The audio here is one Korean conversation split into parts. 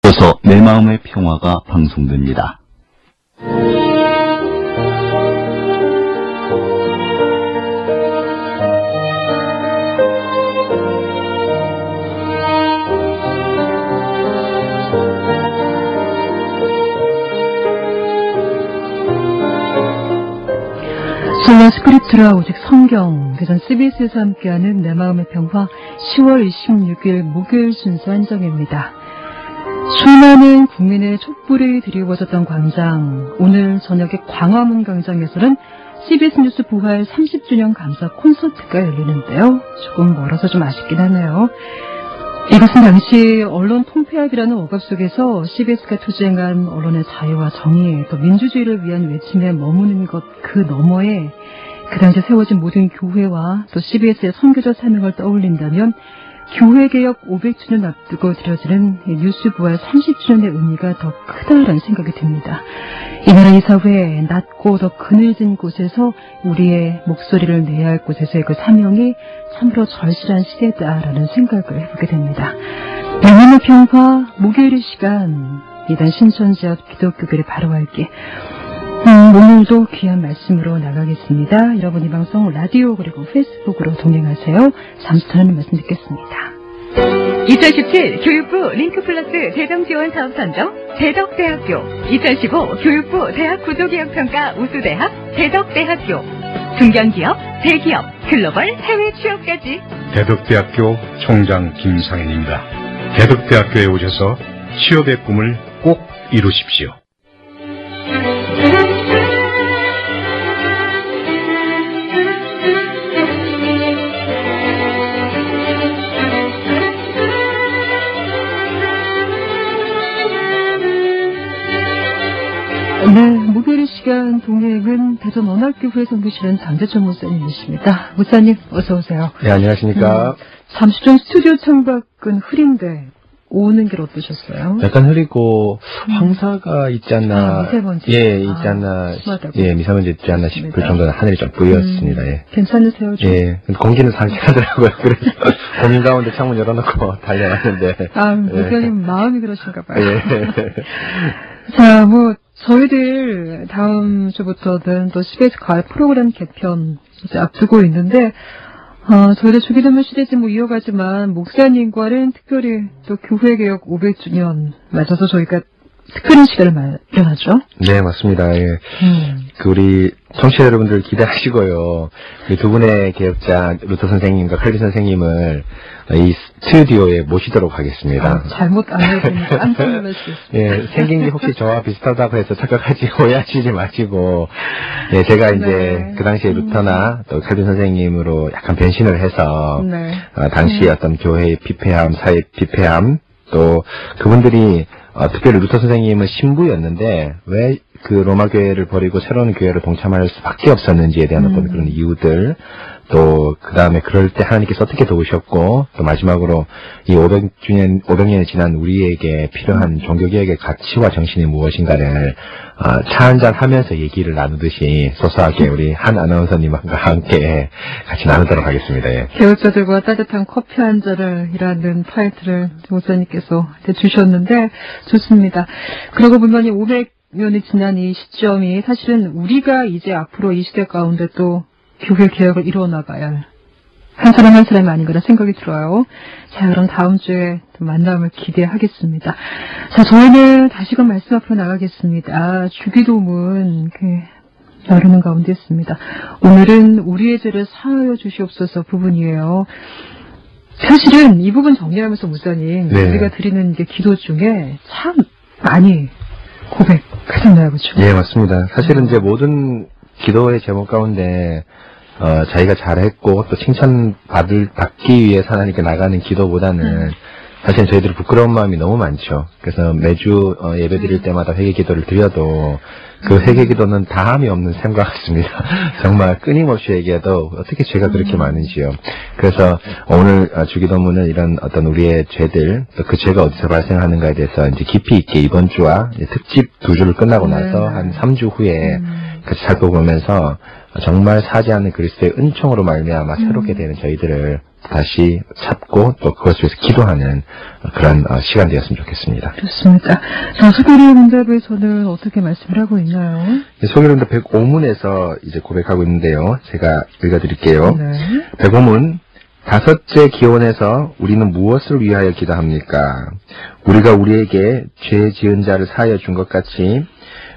이어서 내 마음의 평화가 방송됩니다. 솔라 스크립트라 오직 성경 대전 CBS에서 함께하는 내 마음의 평화 10월 26일 목요일 순서 한정입니다. 수많은 국민의 촛불이 드리워졌던 광장, 오늘 저녁에 광화문 광장에서는 CBS 뉴스 부활 30주년 감사 콘서트가 열리는데요. 조금 멀어서 좀 아쉽긴 하네요. 이것은 당시 언론 통폐합이라는 억압 속에서 CBS가 투쟁한 언론의 자유와 정의, 또 민주주의를 위한 외침에 머무는 것 그 너머에 그 당시에 세워진 모든 교회와 또 CBS의 선교적 사명을 떠올린다면 교회개혁 500주년 앞두고 드려지는 뉴스 부활 30주년의 의미가 더 크다라는 생각이 듭니다. 이 나라 이 사회 낮고 더 그늘진 곳에서 우리의 목소리를 내야 할 곳에서의 그 사명이 참으로 절실한 시대다라는 생각을 해보게 됩니다. 내 마음의 평화 목요일 시간 이단 신천지역 기독교계를 바로 할게. 오늘도 귀한 말씀으로 나가겠습니다. 여러분 이 방송 라디오 그리고 페이스북으로 동행하세요. 잠시 전하는 말씀 듣겠습니다. 2017 교육부 링크플러스 대정지원 사업 선정 대덕대학교, 2015 교육부 대학 구조개혁평가 우수대학 대덕대학교, 중견기업, 대기업, 글로벌 해외 취업까지. 대덕대학교 총장 김상현입니다. 대덕대학교에 오셔서 취업의 꿈을 꼭 이루십시오. 네, 목요일 시간 동행은 대전 원학교회 선교실은 장재철 목사님이십니다. 목사님 어서 오세요. 네, 안녕하십니까. 잠시 전 스튜디오 창밖은 흐린데 오는 길 어떠셨어요? 약간 흐리고 황사가 있지 않나. 미세먼지. 예, 있지 않나. 심하다고. 예, 미세먼지 있지 않나 싶을 정도로 하늘이 좀 뿌였습니다. 예. 괜찮으세요? 좀? 예, 공기는 상쾌하더라고요. 그래서 고민 가운데 창문 열어놓고 달려왔는데. 목사님 마음이 그러신가 봐요. 예. 자, 저희들 다음 주부터는 또 CBS 가을 프로그램 개편 이제 앞두고 있는데, 저희들 주기도문 시리즈 이어가지만, 목사님과는 특별히 또 교회개혁 500주년 맞아서 저희가 특별한 시간을 마련하죠. 네, 맞습니다. 예. 우리 청취자 여러분들 기대하시고요. 우리 두 분의 개혁자 루터 선생님과 칼빈 선생님을 이 스튜디오에 모시도록 하겠습니다. 잘못 안 해야 되니까 깜짝 놀랄 수 있습니다. 예, 생긴 게 혹시 저와 비슷하다고 해서 착각하지 오해하시지 마시고, 예, 제가 이제 네. 그 당시에 루터나 또 칼빈 선생님으로 약간 변신을 해서, 네. 당시 어떤 교회의 피폐함, 사회 피폐함, 또 그분들이 특별히 루터 선생님은 신부였는데 왜 그 로마 교회를 버리고 새로운 교회로 동참할 수밖에 없었는지에 대한 어떤 그런 이유들, 또 그 다음에 그럴 때 하나님께서 어떻게 도우셨고, 또 마지막으로 이 500년이 지난 우리에게 필요한 종교개혁의 가치와 정신이 무엇인가를 차 한잔 하면서 얘기를 나누듯이 소소하게 우리 한 아나운서님과 함께 같이 나누도록 하겠습니다. 예. 개혁자들과 따뜻한 커피 한 잔을 이라는 타이틀을 목사님께서 주셨는데 좋습니다. 그러고 보면 이 500년이 지난 이 시점이 사실은 우리가 이제 앞으로 이 시대 가운데 또 교회 개혁을 이루어 나가야 할 한 사람 한 사람이 아닌가라는 생각이 들어요. 자, 그럼 다음 주에 또 만남을 기대하겠습니다. 자, 저희는 다시금 말씀 앞으로 나가겠습니다. 주기도문 나누는 가운데 있습니다. 오늘은 우리의 죄를 사하여 주시옵소서 부분이에요. 사실은 이 부분 정리하면서 목사님, 네. 우리가 드리는 게 기도 중에 참 많이 고백하잖아요, 그렇죠? 예, 맞습니다. 사실은 이제 모든 기도의 제목 가운데 자기가 잘했고 또 받기 위해서 하나님께 나가는 기도보다는 사실 저희들이 부끄러운 마음이 너무 많죠. 그래서 매주 예배 드릴 때마다 회개 기도를 드려도 그 회개 기도는 다함이 없는 셈과 같습니다. 정말 끊임없이 얘기해도 어떻게 죄가 그렇게 많은지요. 그래서 오늘 주기도문은 이런 어떤 우리의 죄들, 또 그 죄가 어디서 발생하는가에 대해서 이제 깊이 있게 이번 주와 특집 2주를 끝나고 나서 한 3주 후에 같이 살펴보면서 정말 사지하는 그리스도의 은총으로 말미암아 새롭게 되는 저희들을 다시 찾고 또 그것을 위해서 기도하는 그런 시간 되었으면 좋겠습니다. 있습니다. 그렇습니다. 자, 소개를 응답에서는 어떻게 말씀을 하고 있나요? 소개를 105문에서 이제 고백하고 있는데요. 제가 읽어드릴게요. 네. 105문. 다섯째 기원에서 우리는 무엇을 위하여 기도합니까? 우리가 우리에게 죄 지은 자를 사하여 준 것 같이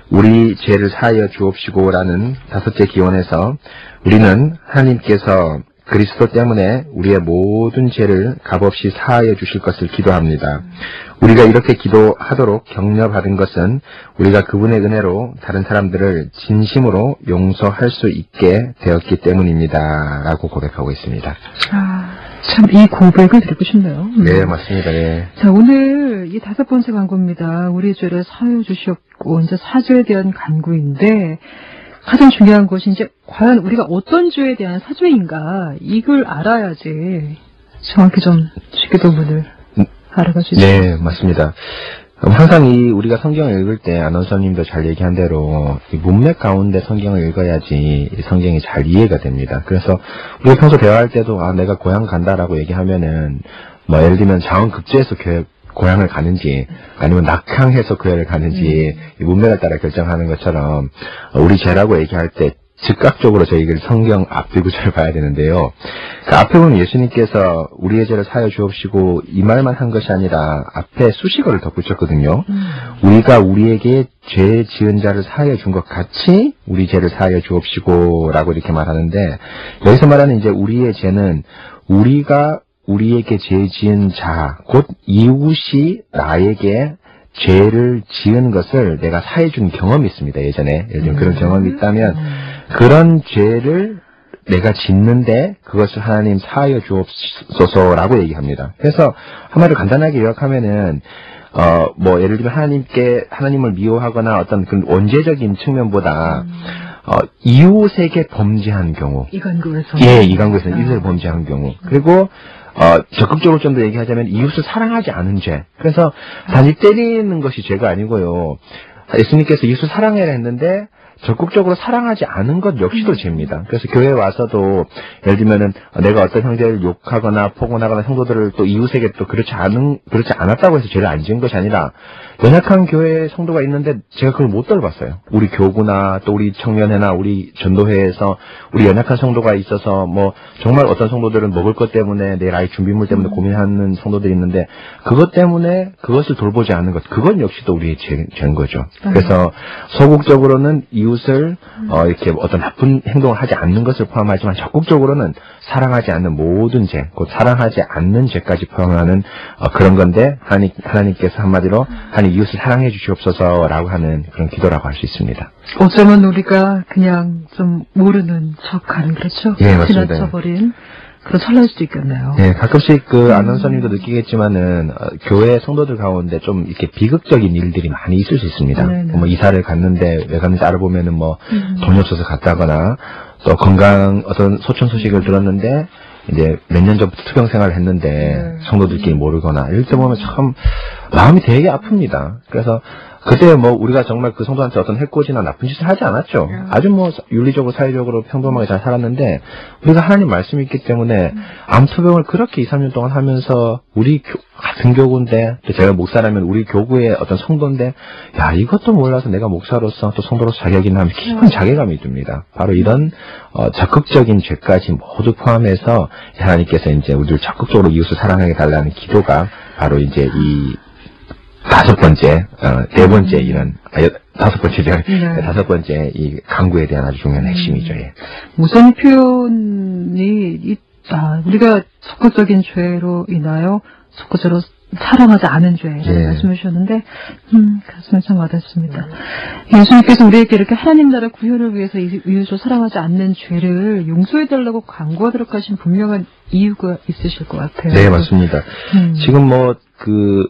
우리 죄를 사하여 주옵시고라는 다섯째 기원에서 우리는 하나님께서 그리스도 때문에 우리의 모든 죄를 값없이 사하여 주실 것을 기도합니다. 우리가 이렇게 기도하도록 격려받은 것은 우리가 그분의 은혜로 다른 사람들을 진심으로 용서할 수 있게 되었기 때문입니다. 라고 고백하고 있습니다. 아, 참 이 고백을 드리고 싶네요. 네, 맞습니다. 네. 자, 오늘 이 5번째 간구입니다. 우리 죄를 사하여 주시옵고 이제 사죄에 대한 간구인데 가장 중요한 것이 이제 과연 우리가 어떤 죄에 대한 사죄인가 이걸 알아야지 정확히 좀 기도문을 알아갈 수 있습니다. 네, 맞습니다. 항상 우리가 성경을 읽을 때 아나운서님도 잘 얘기한 대로 이 문맥 가운데 성경을 읽어야지 이 성경이 잘 이해가 됩니다. 그래서 우리가 평소 대화할 때도 내가 고향 간다라고 얘기하면은 뭐 예를 들면 자원급제에서 고향을 가는지 아니면 낙향해서 교회를 가는지 이 문맥에 따라 결정하는 것처럼 우리 죄라고 얘기할 때 즉각적으로 저희가 성경 앞뒤 구절을 봐야 되는데요. 그 앞에 보면 예수님께서 우리의 죄를 사하여 주옵시고 이 말만 한 것이 아니라 앞에 수식어를 덧붙였거든요. 우리가 우리에게 죄 지은 자를 사하여 준 것 같이 우리 죄를 사하여 주옵시고 라고 이렇게 말하는데 여기서 말하는 이제 우리의 죄는 우리가 우리에게 죄 지은 자, 곧 이웃이 나에게 죄를 지은 것을 내가 사해준 경험이 있습니다. 예전에. 예를 들면 그런 경험이 있다면 그런 죄를 내가 짓는데 그것을 하나님 사하여 주옵소서라고 얘기합니다. 그래서 한마디로 간단하게 요약하면은 뭐 예를 들면 하나님을 미워하거나 어떤 그런 원죄적인 측면보다 이웃에게 범죄한 경우. 이간구에서. 예, 이간구에서 이웃을 범죄한 경우. 그리고 적극적으로 좀 더 얘기하자면 이웃을 사랑하지 않은 죄. 그래서 단지 때리는 것이 죄가 아니고요. 예수님께서 이웃을 사랑해라 했는데 적극적으로 사랑하지 않은 것 역시도 죄입니다. 그래서 교회에 와서도 예를 들면은 내가 어떤 형제를 욕하거나 폭언하거나 성도들을 또 이웃에게 또 그렇지 않았다고 해서 죄를 안 지은 것이 아니라 연약한 교회 성도가 있는데 제가 그걸 못 들어봤어요. 우리 교구나 또 우리 청년회나 우리 전도회에서 우리 연약한 성도가 있어서 뭐 정말 어떤 성도들은 먹을 것 때문에 내일 아이 준비물 때문에 고민하는 성도들이 있는데 그것 때문에 그것을 돌보지 않는 것 그건 역시도 우리의 죄인 거죠. 그래서 소극적으로는 이웃을 이렇게 어떤 나쁜 행동을 하지 않는 것을 포함하지만 적극적으로는 사랑하지 않는 모든 죄, 곧 사랑하지 않는 죄까지 포함하는 그런 건데 하나님께서 한마디로 하나님 이웃을 사랑해 주시옵소서라고 하는 그런 기도라고 할 수 있습니다. 어쩌면 우리가 그냥 좀 모르는 척하는 그렇죠? 예, 맞습니다. 지나쳐버린 그런 설날 수도 있겠네요. 네, 가끔씩 아나운서님도 느끼겠지만은 교회 성도들 가운데 좀 이렇게 비극적인 일들이 많이 있을 수 있습니다. 뭐 이사를 갔는데 왜 갔는지 알아보면은 뭐 돈이 없어서 갔다거나 또 건강 어떤 소천 소식을 들었는데 이제 몇 년 전부터 투병 생활을 했는데 성도들끼리 모르거나 이럴 때 보면 참 마음이 되게 아픕니다. 그래서 그때 뭐 우리가 정말 그 성도한테 어떤 해코지나 나쁜 짓을 하지 않았죠. 아주 뭐 윤리적으로 사회적으로 평범하게 잘 살았는데 우리가 하나님 말씀이 있기 때문에 암투병을 그렇게 2, 3년 동안 하면서 우리 같은 교구인데 또 제가 목사라면 우리 교구의 어떤 성도인데 야 이것도 몰라서 내가 목사로서 또 성도로서 자격이 있나 하면 깊은 자괴감이 듭니다. 바로 이런 적극적인 죄까지 모두 포함해서 하나님께서 이제 우리를 적극적으로 이웃을 사랑하게 달라는 기도가 바로 이제 이 다섯 번째 이 강구에 대한 아주 중요한 핵심이죠. 예. 우선 표현이 우리가 적극적인 죄로 인하여 적극적으로 사랑하지 않은 죄라고 말씀해 주셨는데 가슴에 참 와닿습니다. 예수님께서 우리에게 이렇게 하나님 나라 구현을 위해서 이웃을 사랑하지 않는 죄를 용서해달라고 간구하도록 하신 분명한 이유가 있으실 것 같아요. 네, 맞습니다. 지금 뭐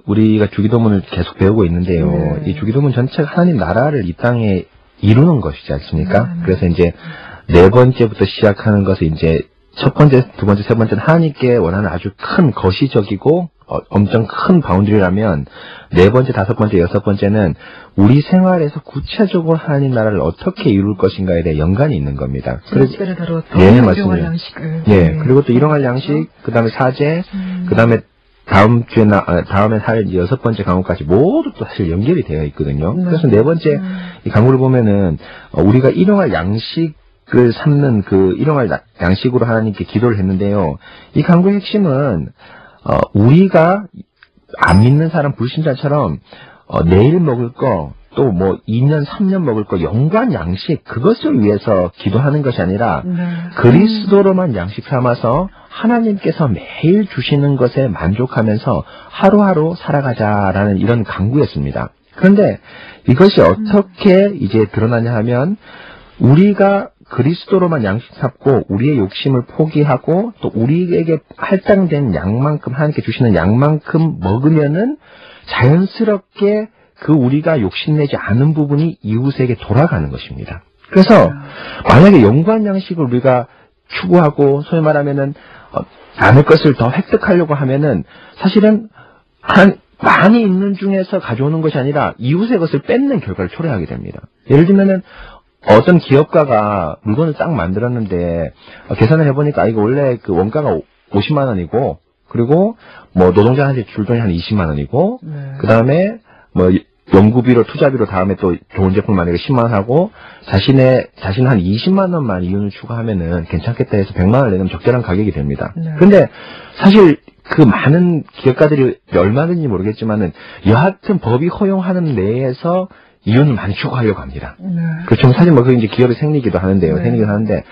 우리가 주기도문을 계속 배우고 있는데요. 이 주기도문 전체가 하나님 나라를 이 땅에 이루는 것이지 않습니까? 그래서 이제 4번째부터 시작하는 것은 이제 첫 번째, 두 번째, 세 번째는 하나님께 원하는 아주 큰 거시적이고 엄청 큰 바운드리라면 4번째, 5번째, 6번째는 우리 생활에서 구체적으로 하나님 나라를 어떻게 이룰 것인가에 대해 연관이 있는 겁니다. 시간에 다루었던 네, 맞습니다. 양식을. 예, 그리고 또 일용할 양식, 그 다음에 사제, 그 다음에 다음에 할 6번째 강구까지 모두 또 사실 연결이 되어 있거든요. 그래서 4번째 이 강구를 보면은 우리가 일용할 양식을 삼는 그 일용할 양식으로 하나님께 기도를 했는데요. 이 강구의 핵심은 우리가 안 믿는 사람 불신자처럼 내일 먹을 거 또 뭐 2년 3년 먹을 거 영구한 양식 그것을 위해서 기도하는 것이 아니라 그리스도로만 양식 삼아서 하나님께서 매일 주시는 것에 만족하면서 하루하루 살아가자라는 이런 강구였습니다. 그런데 이것이 어떻게 이제 드러나냐 하면 우리가 그리스도로만 양식 삼고 우리의 욕심을 포기하고 또 우리에게 할당된 양만큼 하나님께 주시는 양만큼 먹으면은 자연스럽게 그 우리가 욕심내지 않은 부분이 이웃에게 돌아가는 것입니다. 그래서 만약에 영구한 양식을 우리가 추구하고 소위 말하면은 남의 것을 더 획득하려고 하면은 사실은 많이 있는 중에서 가져오는 것이 아니라 이웃의 것을 뺏는 결과를 초래하게 됩니다. 예를 들면은 어떤 기업가가 물건을 딱 만들었는데 계산을 해보니까 이거 원래 그 원가가 50만 원이고 그리고 뭐 노동자한테 줄 돈이 한 20만 원이고 그 다음에 뭐 연구비로 투자비로 다음에 또 좋은 제품 만약에 10만 원 하고 자신 한 20만 원만 이윤을 추가하면은 괜찮겠다 해서 100만 원을 내면 적절한 가격이 됩니다. 그런데 사실 그 많은 기업가들이 얼마든지 모르겠지만은 여하튼 법이 허용하는 내에서 이윤을 많이 추구하려고 합니다. 그렇죠. 사실 뭐 그게 이제 기업의 생리기도 하는데요. 생리기도 하는데.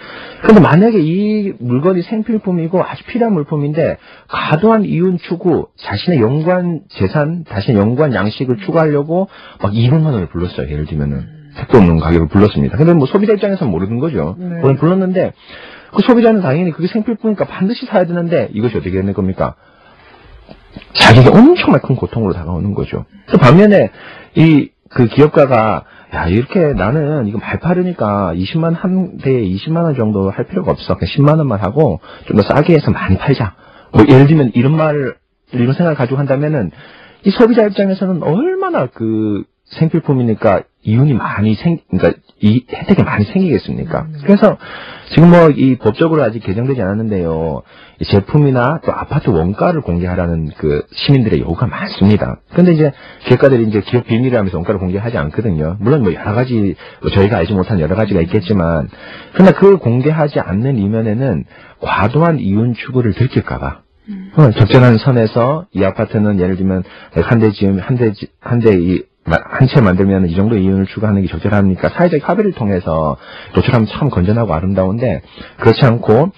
그런데 만약에 이 물건이 생필품이고 아주 필요한 물품인데 과도한 이윤 추구, 자신의 영구한 재산, 자신의 영구한 양식을 추구하려고 막 200만 원을 불렀어요. 예를 들면은. 택도 없는 가격을 불렀습니다. 근데 뭐 소비자 입장에서는 모르는 거죠. 그걸 불렀는데 그 소비자는 당연히 그게 생필품이니까 반드시 사야 되는데 이것이 어떻게 되는 겁니까? 자기가 엄청나게 큰 고통으로 다가오는 거죠. 그 반면에 그 기업가가 야 이렇게 나는 이거 말 파르니까 20만 한 대에 20만 원 정도 할 필요가 없어. 그냥 10만 원만 하고 좀 더 싸게 해서 많이 팔자. 뭐 예를 들면 이런 생각을 가지고 한다면은 이 소비자 입장에서는 얼마나 그 생필품이니까 이윤이 많이 그러니까 이 혜택이 많이 생기겠습니까? 그래서 지금 뭐 이 법적으로 아직 개정되지 않았는데요. 이 제품이나 또 아파트 원가를 공개하라는 그 시민들의 요구가 많습니다. 그런데 이제 기업가들이 이제 기업 비밀이라면서 원가를 공개하지 않거든요. 물론 뭐 여러 가지 저희가 알지 못한 여러 가지가 있겠지만, 그러나 그 공개하지 않는 이면에는 과도한 이윤 추구를 들킬까봐. 적절한 선에서 이 아파트는 예를 들면 한 채 만들면 이 정도 이윤을 추구하는 게 적절합니까? 사회적 합의를 통해서 도출하면 참 건전하고 아름다운데 그렇지 않고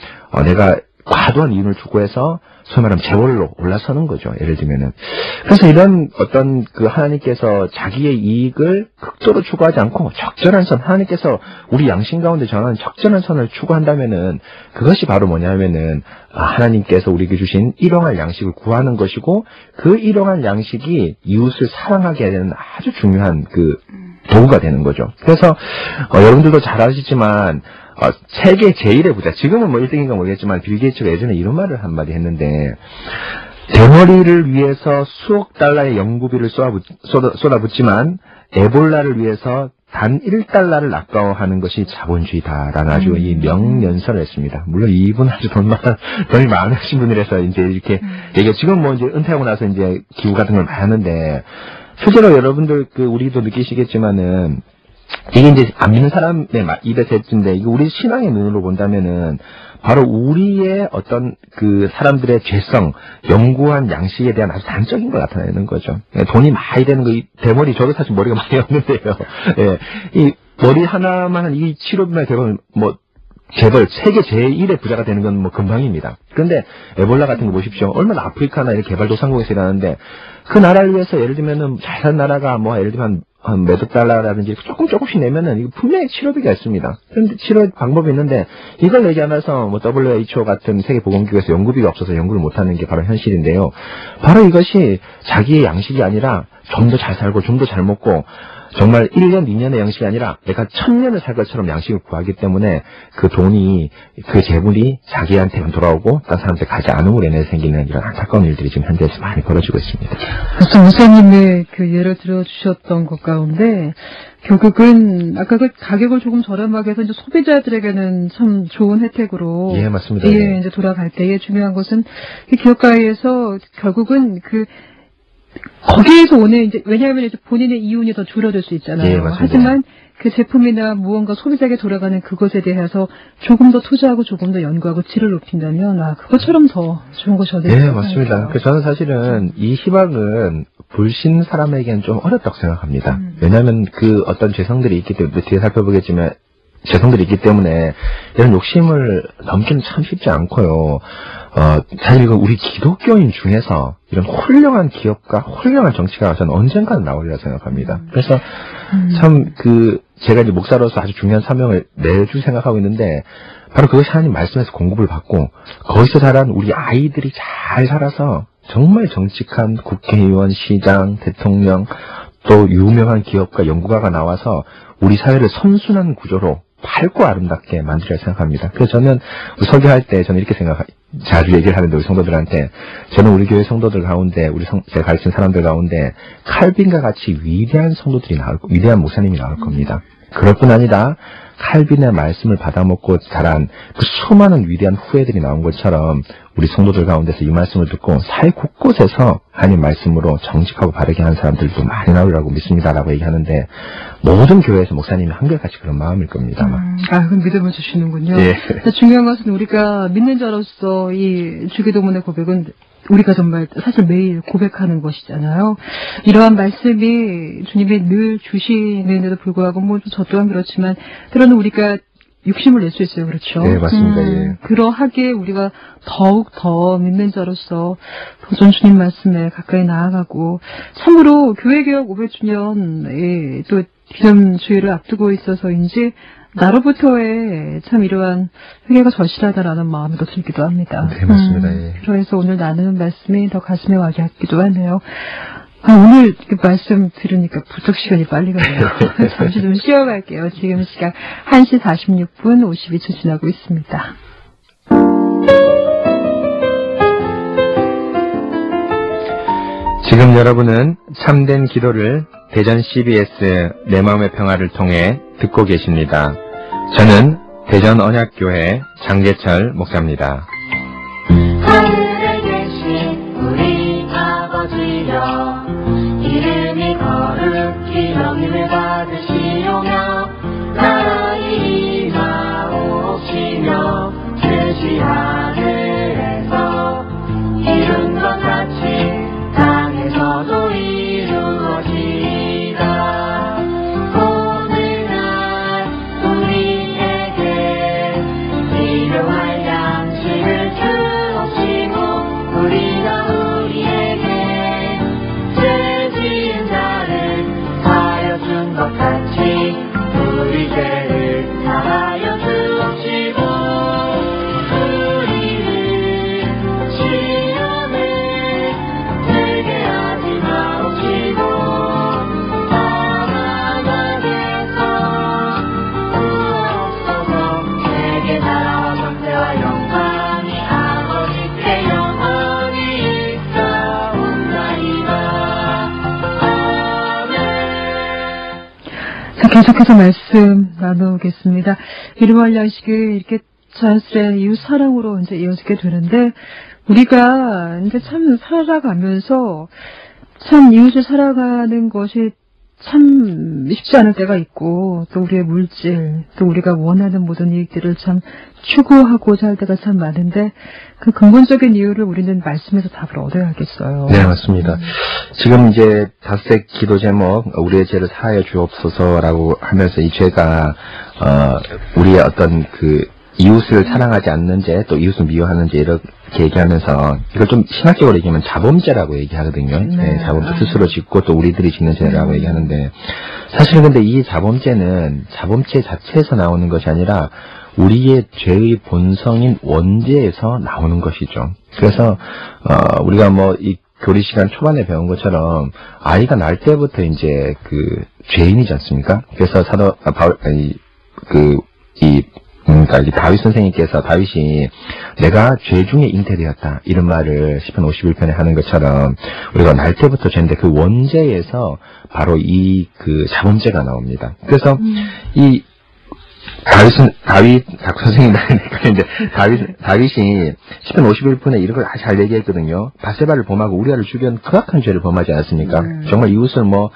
내가 과도한 이윤을 추구해서 소위 말하면 재벌로 올라서는 거죠. 예를 들면은. 그래서 이런 어떤 그 하나님께서 자기의 이익을 극도로 추구하지 않고 적절한 선, 하나님께서 우리 양심 가운데 정하는 적절한 선을 추구한다면은 그것이 바로 뭐냐면은 하나님께서 우리에게 주신 일용할 양식을 구하는 것이고 그 일용할 양식이 이웃을 사랑하게 되는 아주 중요한 그 도구가 되는 거죠. 그래서 여러분들도 잘 아시지만 세계 제1의 부자, 지금은 뭐 1등인가 모르겠지만 빌 게이츠가 예전에 이런 말을 한마디 했는데 대머리를 위해서 수억 달러의 연구비를 쏟아붓지만 에볼라를 위해서 단 1달러를 아까워하는 것이 자본주의다라는 아주 이 명연설을 했습니다. 물론 이분 아주 돈이 많으신 분이라서 이제 이렇게 얘기해. 지금 뭐 이제 은퇴하고 나서 이제 기부 같은 걸 많이 하는데 실제로 여러분들 우리도 느끼시겠지만은 이게 이제 안 믿는 사람의 입에서 했는데 이거 우리 신앙의 눈으로 본다면은 바로 우리의 어떤 그 사람들의 죄성, 연구한 양식에 대한 아주 단적인 걸 나타내는 거죠. 돈이 많이 되는 거, 이 대머리, 저도 사실 머리가 많이 없는데요. 예, 이 머리 하나만 이 치료비만 되면 뭐 재벌, 세계 제1의 부자가 되는 건 뭐 금방입니다. 그런데 에볼라 같은 거 보십시오. 얼마나 아프리카나 이렇게 개발도상국에서 일하는데 그 나라를 위해서 예를 들면은 잘 사는 나라가 뭐 예를 들면 한 몇억 달러라든지 조금씩 내면은 이거 분명히 치료비가 있습니다. 그런데 치료 방법이 있는데 이걸 내지 않아서 뭐 WHO 같은 세계보건기구에서 연구비가 없어서 연구를 못하는 게 바로 현실인데요. 바로 이것이 자기의 양식이 아니라 좀 더 잘 살고 좀 더 잘 먹고 정말 1년, 2년의 양식이 아니라 내가 1000년을 살 것처럼 양식을 구하기 때문에 그 돈이, 그 재물이 자기한테만 돌아오고 다른 사람한테 가지 않음으로 인해 생기는 이런 안타까운 일들이 지금 현재에서 많이 벌어지고 있습니다. 그래서 목사님의 그 예를 들어주셨던 것 가운데 결국은 아까 그 가격을 조금 저렴하게 해서 이제 소비자들에게는 참 좋은 혜택으로 예, 맞습니다. 예, 이제 돌아갈 때에 중요한 것은 이 기업가에서 결국은 그 거기에서 오는 이제 왜냐하면 이제 본인의 이윤이 더 줄어들 수 있잖아요. 예, 맞습니다. 하지만 그 제품이나 무언가 소비자에게 돌아가는 그것에 대해서 조금 더 투자하고 조금 더 연구하고 질을 높인다면 그것처럼 더 좋은 것이 어디 있을까요? 예, 맞습니다. 그래서 저는 사실은 이 희박은 불신 사람에게는 좀 어렵다고 생각합니다. 왜냐하면 그 어떤 죄성들이 있기 때문에 뒤에 살펴보겠지만 죄성들이 있기 때문에 이런 욕심을 넘기는 참 쉽지 않고요. 사실 이거 우리 기독교인 중에서 이런 훌륭한 기업가, 훌륭한 정치가가 저는 언젠가는 나오리라 생각합니다. 그래서 참 제가 이제 목사로서 아주 중요한 사명을 매주 생각하고 있는데 바로 그것이 하나님 말씀에서 공급을 받고 거기서 자란 우리 아이들이 잘 자라서 정말 정직한 국회의원, 시장, 대통령 또 유명한 기업가, 연구가가 나와서 우리 사회를 선순환 구조로 밝고 아름답게 만들어야 생각합니다. 그래서 저는 설교할 때 저는 이렇게 자주 얘기를 하는데 우리 성도들한테 저는 우리 교회 성도들 가운데 제가 가르친 사람들 가운데 칼빈과 같이 위대한 성도들이 위대한 목사님이 나올 겁니다. 그럴 뿐 아니라 칼빈의 말씀을 받아먹고 자란 그 수많은 위대한 후예들이 나온 것처럼 우리 성도들 가운데서 이 말씀을 듣고 사회 곳곳에서 하나님 말씀으로 정직하고 바르게 하는 사람들도 많이 나오리라고 믿습니다라고 얘기하는데 모든 교회에서 목사님이 한결같이 그런 마음일 겁니다. 그럼 믿음을 주시는군요. 예. 중요한 것은 우리가 믿는 자로서 이 주기도문의 고백은 우리가 정말 사실 매일 고백하는 것이잖아요. 이러한 말씀이 주님이 늘 주시는데도 불구하고 저 또한 그렇지만 때로는 우리가 욕심을 낼 수 있어요. 그렇죠? 네, 맞습니다. 예. 그러하기에 우리가 더욱 더 믿는 자로서 도전 주님 말씀에 가까이 나아가고 참으로 교회개혁 500주년 또 기념주의를 앞두고 있어서인지 나로부터의 참 이러한 회개가 절실하다라는 마음이 더 들기도 합니다. 네, 맞습니다. 예. 그래서 오늘 나누는 말씀이 더 가슴에 와닿게 같기도 하네요. 오늘 말씀 들으니까 부쩍 시간이 빨리 가네요. 잠시 좀 쉬어갈게요. 지금 시각 1시 46분 52초 지나고 있습니다. 지금 여러분은 참된 기도를 대전 CBS 내 마음의 평화를 통해 듣고 계십니다. 저는 대전 언약교회 장재철 목사입니다. 하늘에 계신 우리 아버지여 이름이 거룩히 여김을 받으시오며 나라의 임하옵시며 뜻이 하늘에서 이룬 것 같이 땅에서도 이루어지이다. 오늘날 우리에게 필요할 양식을 주옵시고 우리가 우리에게 죄 지은 자를 사하여 준 것 같이 우리 죄를 사하여 주옵시고 우리를 시험에 들게 하지 마옵시고 험한 악에서 구하옵소서. 내게 나라와 권세와 영광이 아버지께 영원히 있사옵나이다. 아멘. 자, 계속해서 말씀 나누겠습니다. 이름할 양식을 이렇게 자연스레 이웃 사랑으로 이제 이어지게 되는데, 우리가 이제 참 살아가면서 참 이웃을 사랑하는 것이 참 쉽지 않을 때가 있고, 또 우리의 물질, 또 우리가 원하는 모든 이익들을 참 추구하고자 할 때가 참 많은데, 그 근본적인 이유를 우리는 말씀에서 답을 얻어야겠어요. 네, 맞습니다. 지금 이제 다섯의 기도 제목, 우리의 죄를 사하여 주옵소서라고 하면서 이 죄가, 우리의 어떤 이웃을 사랑하지 않는 죄, 또 이웃을 미워하는 죄, 이렇게 얘기하면서, 이걸 좀 신학적으로 얘기하면 자범죄라고 얘기하거든요. 네, 자범죄 스스로 짓고 또 우리들이 짓는 죄라고 얘기하는데, 사실은 근데 이 자범죄는 자범죄 자체에서 나오는 것이 아니라, 우리의 죄의 본성인 원죄에서 나오는 것이죠. 그래서, 우리가 교리 시간 초반에 배운 것처럼 아이가 날 때부터 이제 그 죄인이지 않습니까? 그래서 그러니까 이 다윗 선생님께서 다윗이 내가 죄 중에 잉태되었다 이런 말을 시편 51편에 하는 것처럼 우리가 날 때부터 죄인데 그 원죄에서 바로 이 그 자범죄가 나옵니다. 그래서 이 다윗 선생님 이제 다윗이 시편 51편에 이런 걸 아주 잘 얘기했거든요. 바세바를 범하고 우리아를 죽인 극악한 죄를 범하지 않았습니까? 정말 이웃을 뭐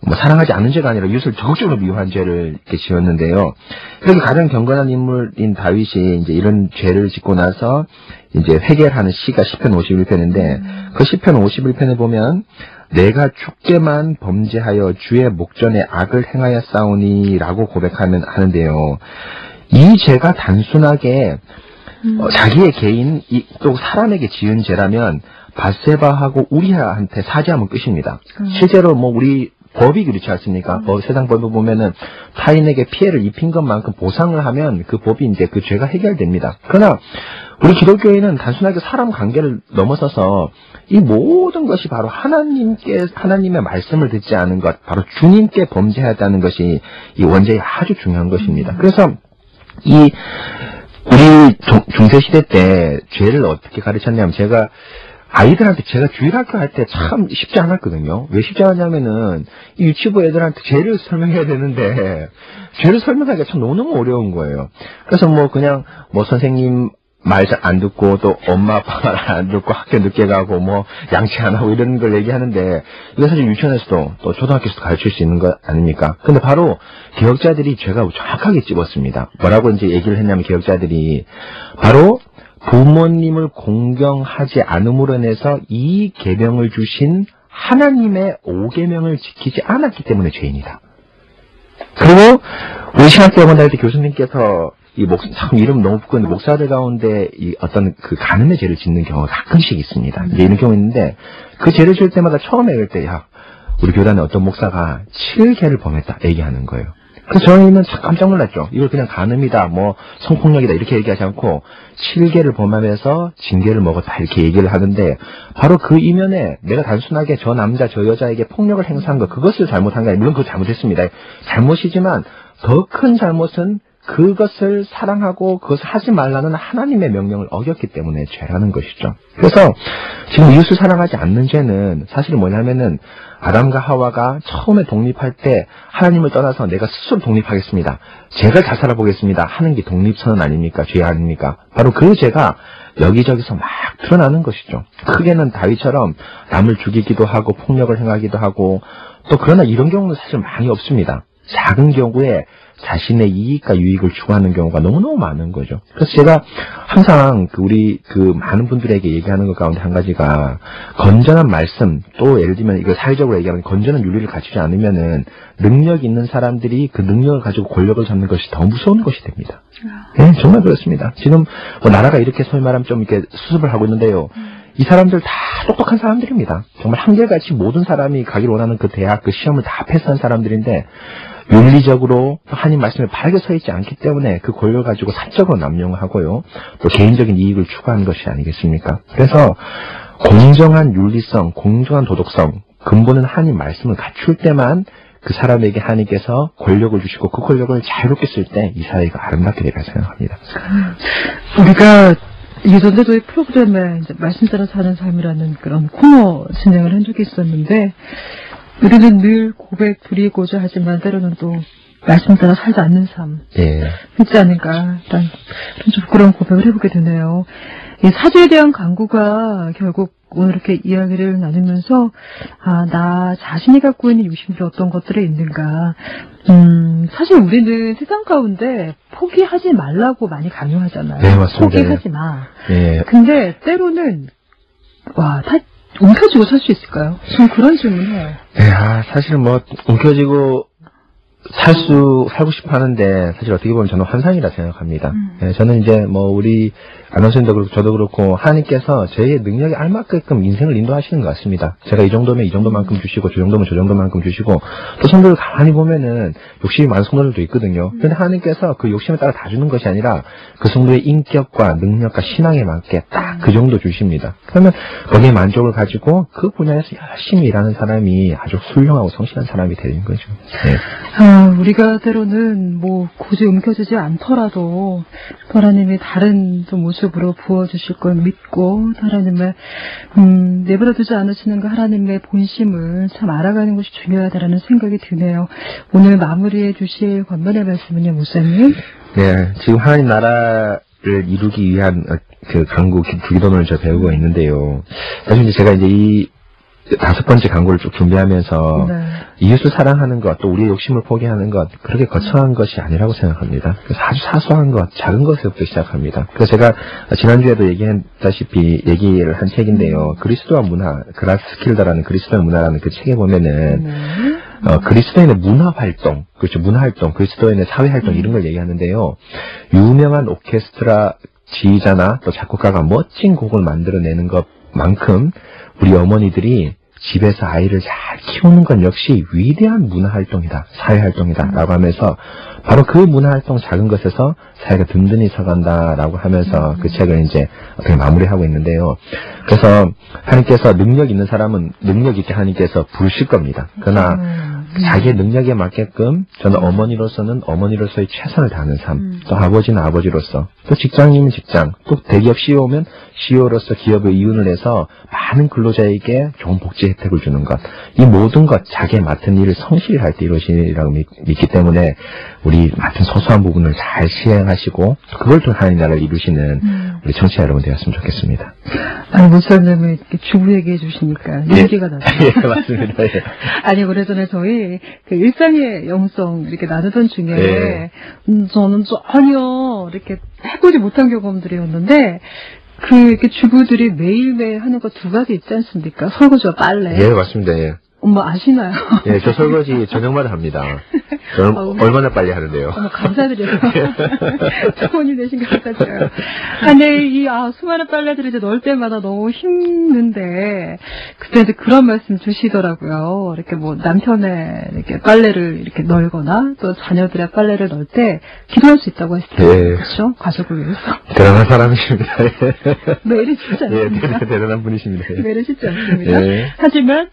사랑하지 않는 죄가 아니라 이웃을 적극적으로 미워한 죄를 이렇게 지었는데요. 그래서 가장 경건한 인물인 다윗이 이제 이런 죄를 짓고 나서 이제 회개하는 시가 시편 51편인데 그 시편 51편에 보면 내가 주께만 범죄하여 주의 목전에 악을 행하여 싸우니라고 하는데요. 이 죄가 단순하게 자기의 개인 또 사람에게 지은 죄라면 바세바하고 우리아한테 사죄하면 끝입니다. 실제로 뭐 우리 법이 그렇지 않습니까? 세상 법을 보면은 타인에게 피해를 입힌 것만큼 보상을 하면 그 법이 이제 그 죄가 해결됩니다. 그러나 우리 기독교인은 단순하게 사람 관계를 넘어서서 이 모든 것이 바로 하나님의 말씀을 듣지 않은 것, 바로 주님께 범죄하다는 것이 이 원죄의 아주 중요한 것입니다. 그래서 우리 중세시대 때 죄를 어떻게 가르쳤냐면 제가 아이들한테 제가 주일학교 할 때 참 쉽지 않았거든요. 왜 쉽지 않았냐면은 이 유치부 애들한테 죄를 설명해야 되는데 죄를 설명하기가 참 너무너무 어려운 거예요. 그래서 그냥 선생님 말 잘 안 듣고 또 엄마 아빠 말 안 듣고 학교 늦게 가고 양치 안 하고 이런 걸 얘기하는데 이게 사실 유치원에서도 또 초등학교에서도 가르칠 수 있는 것 아닙니까? 근데 바로 개혁자들이 죄가 정확하게 찝었습니다. 뭐라고 이제 얘기를 했냐면 개혁자들이 바로 부모님을 공경하지 않음으로 인해서 이 계명을 주신 하나님의 5계명을 지키지 않았기 때문에 죄인이다. 그리고 우리 신학대학원 다닐 때 교수님께서 참 이름 너무 부끄러운데 목사들 가운데 어떤 그 간음의 죄를 짓는 경우가 가끔씩 있습니다. 이런 경우 있는데 그 죄를 질 때마다 처음에 읽을 때 우리 교단에 어떤 목사가 7계를 범했다 얘기하는 거예요. 그래서 저희는 참 깜짝 놀랐죠. 이걸 그냥 간음이다, 성폭력이다 이렇게 얘기하지 않고 7계를 범하면서 징계를 먹었다 이렇게 얘기를 하는데 바로 그 이면에 내가 단순하게 저 남자 저 여자에게 폭력을 행사한 것 그것을 잘못한 게 아니라 물론 그거 잘못했습니다. 잘못이지만 더 큰 잘못은 그것을 사랑하고 그것을 하지 말라는 하나님의 명령을 어겼기 때문에 죄라는 것이죠. 그래서 지금 이웃을 사랑하지 않는 죄는 사실 뭐냐면은 아담과 하와가 처음에 독립할 때 하나님을 떠나서 내가 스스로 독립하겠습니다. 제가 잘 살아보겠습니다. 하는 게 독립선언 아닙니까? 죄 아닙니까? 바로 그 죄가 여기저기서 막 드러나는 것이죠. 크게는 다윗처럼 남을 죽이기도 하고 폭력을 행하기도 하고 또 그러나 이런 경우는 사실 많이 없습니다. 작은 경우에 자신의 이익과 유익을 추구하는 경우가 너무너무 많은 거죠. 그래서 제가 항상 우리 많은 분들에게 얘기하는 것 가운데 한 가지가 건전한 말씀, 또 예를 들면 이거 사회적으로 얘기하면 건전한 윤리를 갖추지 않으면은 능력 있는 사람들이 그 능력을 가지고 권력을 잡는 것이 더 무서운 것이 됩니다. 네, 정말 그렇습니다. 지금 나라가 이렇게 소위 말하면 좀 이렇게 수습을 하고 있는데요. 이 사람들 다 똑똑한 사람들입니다. 정말 한결같이 모든 사람이 가기를 원하는 그 대학, 그 시험을 다 패스한 사람들인데 윤리적으로 하나님 말씀에 바르게 서 있지 않기 때문에 그 권력을 가지고 사적으로 남용하고요. 또 개인적인 이익을 추구하는 것이 아니겠습니까? 그래서 공정한 윤리성, 공정한 도덕성, 근본은 하나님 말씀을 갖출 때만 그 사람에게 하나님께서 권력을 주시고 그 권력을 자유롭게 쓸 때 이 사회가 아름답게 되리라 생각합니다. 우리가 예전에 저희 프로그램에 이제 말씀 따라 사는 삶이라는 그런 코너 진행을 한 적이 있었는데 우리는 늘 고백 드리고자 하지만 때로는 또 말씀 따라 살지 않는 삶 있지 않을까 일단 좀 그런 고백을 해보게 되네요. 이 사죄에 대한 강구가 결국 오늘 이렇게 이야기를 나누면서 나 자신이 갖고 있는 유심들이 어떤 것들이 있는가. 사실 우리는 세상 가운데 포기하지 말라고 많이 강요하잖아요. 네, 맞습니다. 포기하지 마. 네. 근데 때로는 다 움켜쥐고 살 수 있을까요? 저는 그런 질문을 해요. 네, 사실 움켜쥐고 살고 싶어 하는데, 사실 어떻게 보면 저는 환상이라 생각합니다. 예, 저는 이제 우리 아나운서님도 그렇고, 저도 그렇고, 하나님께서 저희의 능력에 알맞게끔 인생을 인도하시는 것 같습니다. 제가 이 정도면 이 정도만큼 주시고, 저 정도면 저 정도만큼 주시고, 또 성도를 가만히 보면은 욕심이 많은 성도들도 있거든요. 그런데 하나님께서 그 욕심에 따라 다 주는 것이 아니라, 그 성도의 인격과 능력과 신앙에 맞게 딱 그 정도 주십니다. 그러면 거기에 만족을 가지고, 그 분야에서 열심히 일하는 사람이 아주 훌륭하고 성실한 사람이 되는 거죠. 네. 우리가 때로는 굳이 움켜쥐지 않더라도 하나님이 다른 좀 모습으로 부어주실 걸 믿고 하나님의 내버려 두지 않으시는 그 하나님의 본심을 참 알아가는 것이 중요하다라는 생각이 드네요. 오늘 마무리해 주실 권면의 말씀은요, 목사님? 네, 지금 하나님 나라를 이루기 위한 그 강구 기도문을 제가 배우고 있는데요. 사실 이제 제가 이제 이 5번째 강구를 쭉 준비하면서 네. 이웃을 사랑하는 것, 또 우리의 욕심을 포기하는 것, 그렇게 거창한 것이 아니라고 생각합니다. 그래서 아주 사소한 것, 작은 것에서부터 시작합니다. 그래서 제가 지난주에도 얘기했다시피 얘기를 한 책인데요. 그리스도와 문화, 그라스킬다라는 그리스도의 문화라는 그 책에 보면은 그리스도인의 문화 활동, 그렇죠, 문화 활동, 그리스도인의 사회 활동 이런 걸 얘기하는데요. 유명한 오케스트라 지휘자나 또 작곡가가 멋진 곡을 만들어내는 것만큼 우리 어머니들이 집에서 아이를 잘 키우는 건 역시 위대한 문화활동이다, 사회활동이다 라고 하면서 바로 그 문화활동 작은 것에서 사회가 든든히 서간다라고 하면서 그 책을 이제 어떻게 마무리하고 있는데요. 그래서 하나님께서 능력 있는 사람은 능력 있게 하나님께서 부르실 겁니다. 그러나 자기의 능력에 맞게끔 저는 어머니로서는 어머니로서의 최선을 다하는 삶, 또 아버지는 아버지로서, 또 직장인은 직장, 또 대기업 CEO면 CEO로서 기업의 이윤을 해서 많은 근로자에게 좋은 복지 혜택을 주는 것, 이 모든 것 자기의 맡은 일을 성실히 할 때 이루어지리라고 믿기 때문에 우리 맡은 소소한 부분을 잘 시행하시고 그걸 통해 하나님 나라를 이루시는 우리 청취자 여러분 되었으면 좋겠습니다. 아니, 목사님이 이렇게 주부 얘기해 주시니까 용기가 나죠. 예, 맞습니다. 예. 아니, 오래전에 저희 그 일상의 영성 이렇게 나누던 중에 네. 저는 전혀 이렇게 해보지 못한 경험들이었는데 이렇게 주부들이 매일매일 하는 거 2가지 있지 않습니까? 설거지와 빨래. 예, 맞습니다. 예. 엄마 아시나요? 예, 저 설거지 저녁마다 합니다. 저는 얼마나 빨리 하는데요. 감사드려요. 좋은 일 되신 것 같아요. 근데 수많은 빨래들을 이제 넣을 때마다 너무 힘든데, 그때 이제 그런 말씀 주시더라고요. 이렇게 남편의 이렇게 빨래를 이렇게 널거나, 또 자녀들의 빨래를 넣을 때 기도할 수 있다고 했어요. 예. 그렇죠? 가족을 위해서. 대단한 사람이십니다. 매일이 쉽지 예, 않습니다. 대단한 분이십니다. 예. 매일이 쉽지 않습니다. 예. 하지만,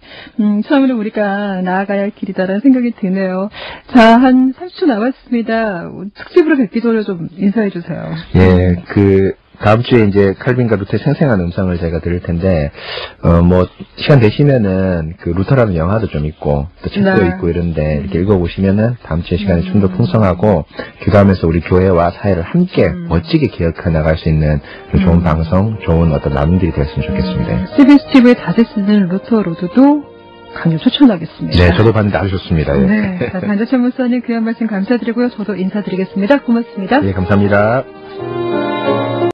처음에는 우리가 나아가야 할 길이다라는 생각이 드네요. 자, 한 30초 남았습니다. 특집으로 뵙기 전에 좀 인사해 주세요. 예, 다음 주에 이제 칼빈과 루터의 생생한 음성을 제가 들을 텐데, 시간 되시면은 루터라는 영화도 좀 있고, 또 책도 네. 있고 이런데, 이렇게 읽어보시면은 다음 주에 시간이 좀 더 풍성하고, 기도하면서 우리 교회와 사회를 함께 멋지게 개혁해 나갈 수 있는 좋은 방송, 좋은 어떤 나눔들이 되었으면 좋겠습니다. CBS TV에 자주 쓰는 루터 로드도 강력 추천하겠습니다. 네, 저도 봤는데 아주 좋습니다. 예. 네. 자, 반자천 목사님 귀한 말씀 감사드리고요. 저도 인사드리겠습니다. 고맙습니다. 예, 감사합니다.